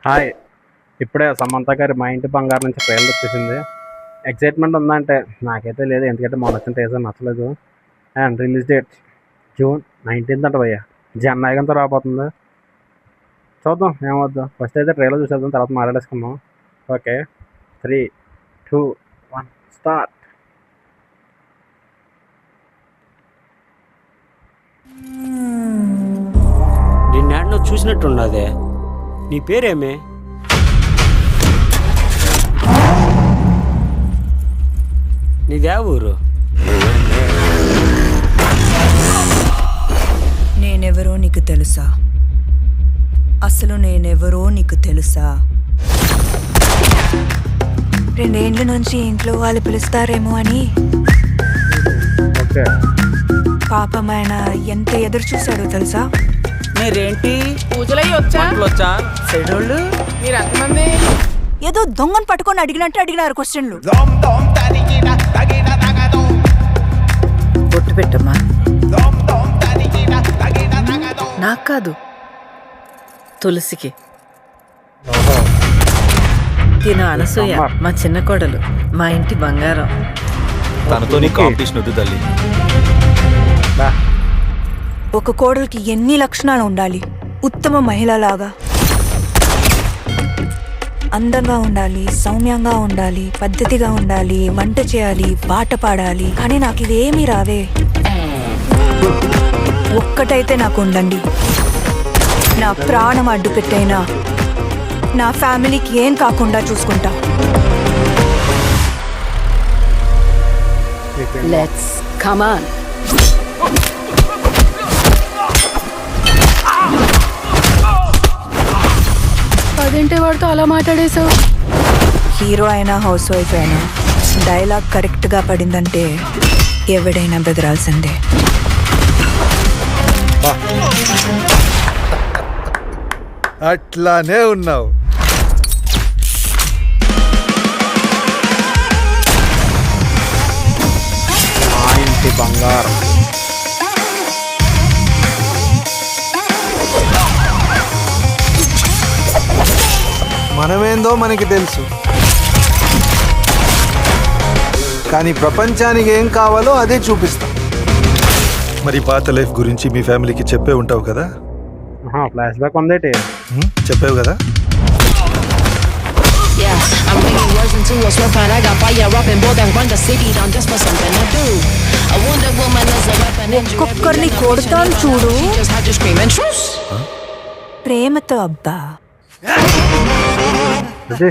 Hi! ఇప్పుడే సమంత గారి 'మా ఇంటి బంగారం' నుంచి ట్రైలర్ వచ్చేసింది. ఎక్సైట్‌మెంట్ ఉందంటే నాకైతే లేదు. ఎందుకంటే మొన్న వచ్చిన టీజర్ నచ్చలేదు. అండ్ రిలీజ్ డేట్ జూన్ 19 అంట భయ్యా. జననాయకంతో రాబోతుంది. చూద్దాం ఏమవుద్దో. ఫస్ట్ అయితే ట్రైలర్ చూసేద్దాం, తర్వాత మాట్లాడేసుకుందాం. ఓకే. 3, 2, 1 స్టార్ట్. నిన్నేడనో చూసినట్టున్నదే. నీ పేరేమే? నీదే ఊరు? నేనెవరో నీకు తెలుసా? అసలు నేనెవరో నీకు తెలుసా? 2 ఏండ్ల నుంచి ఇంట్లో వాళ్ళు పిలుస్తారేమో అని ఓకే. పాపం ఆయన ఎంత ఎదురు చూశాడో తెలుసా? మీరేంటి పూజలయ్యి వచ్చా చెడోళ్ళు? మీరు ఎంతమంది? ఏదో దొంగను పట్టుకొని అడిగినట్టు అడిగినారు క్వశ్చన్లు. బొట్టు పెట్టమ్మా. నాకు కాదు, తులసికి. ఓహో. తిను అనసూయ, మా చిన్న కోడలు, మా ఇంటి బంగారం. తనతో నీ కాంపిటీషన్ వద్దు తల్లి. బా. ఒక కోడలికి ఎన్ని లక్షణాలు ఉండాలి? ఉత్తమ మహిళలాగా అందంగా ఉండాలి, సౌమ్యంగా ఉండాలి, పద్ధతిగా ఉండాలి, వంట చేయాలి, పాట పాడాలి. కానీ నాకు ఇవేమీ రావే. ఒక్కటైతే నాకు ఉండండి. నా ప్రాణం అడ్డు పెట్టైనా నా ఫ్యామిలీకి ఏం కాకుండా చూసుకుంటా. Let's come on. అదేంటే వాడితో అలా మాట్లాడేశావు? హీరో అయినా హౌస్ వైఫ్ అయినా డైలాగ్ కరెక్ట్గా పడిందంటే ఎవడైనా బెదరాల్సిందే. అట్లానే ఉన్నావు. మా ఇంటి బంగారం. మనమేందో మనకి తెలుసు, కానీ ప్రపంచానికి ఏం కావాలో అదే చూపిస్తాం. మరి పాత లైఫ్ గురించి మీ ఫ్యామిలీకి చెప్పే ఉంటావు కదా? ఫ్లాష్ బ్యాక్ ఉందేటి? చెప్పావు కదా? Yeah, I'm bringing words into a sweat pan. I got fire up and bold and run the city down just for something to do. A Wonder Woman is a weapon and you ఒక్కొక్కరిని కొడతాను చూడు. She just had you screaming truce. ప్రేమతో అబ్బా. ఇది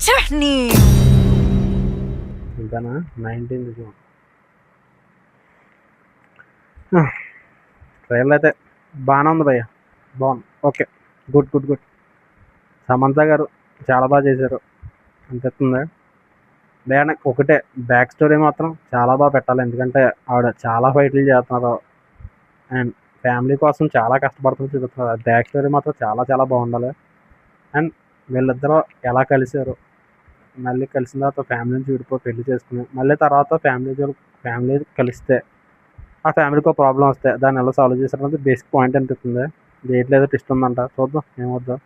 ఛ, నీ ఇంకానా 19 June. Trailer అయితే బాగానే ఉంది భయ్య, బాగుంది. Okay, good good good. Samantha గారు చాలా బాగా చేశారు అనిపిస్తుంది. లేదంటే ఒకటే బ్యాక్ స్టోరీ మాత్రం చాలా బాగా పెట్టాలి. ఎందుకంటే ఆవిడ చాలా ఫైట్లు చేస్తున్నారు అండ్ ఫ్యామిలీ కోసం చాలా కష్టపడుతూ చూపిస్తున్నారు. బ్యాక్ స్టోరీ మాత్రం చాలా చాలా బాగుండాలి. అండ్ వీళ్ళిద్దరూ ఎలా కలిశారు, మళ్ళీ కలిసిన తర్వాత ఫ్యామిలీ నుంచి విడిపోయి పెళ్లి చేసుకుని మళ్ళీ తర్వాత ఫ్యామిలీ కలిస్తే ఆ ఫ్యామిలీకి ఒక ప్రాబ్లం వస్తే దాన్ని ఎలా సాల్వ్ చేశారు అనేది బేసిక్ పాయింట్ అనిపిస్తుంది. దేంట్లో ఏదో ట్విస్ట్ ఉందంట, చూద్దాం ఏమవుద్దో.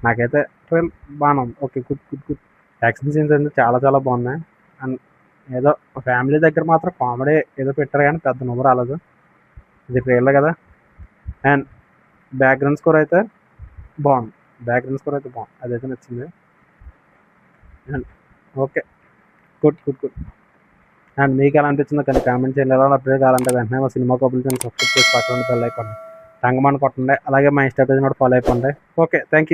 నాకైతే ట్రైల్ బాగానే ఉంది. Okay, good good good. Action scenes అయితే చాలా చాలా బాగున్నాయి. అండ్ ఏదో ఫ్యామిలీ దగ్గర మాత్రం కామెడీ ఏదో పెట్టారు కానీ పెద్ద నవ్వు రాలేదు. ఇది ట్రైలర్ కదా. అండ్ బ్యాక్గ్రౌండ్ స్కోర్ అయితే బాగుంది. అదైతే నచ్చింది. And okay, good good good. And మీకు ఎలా అనిపించిందో కానీ కామెంట్ చేయండి. ఎలా అప్డేట్ కావాలంటే వెంటనే మా సినిమా కబుల్ ఛానల్ సబ్స్క్రైబ్ చేసి పక్కన బెల్ ఐకాన్ టంగమని కొట్టండి. అలాగే మా ఇన్స్టా పేజ్ కూడా ఫాలో అయిపోండి. Okay, thank you.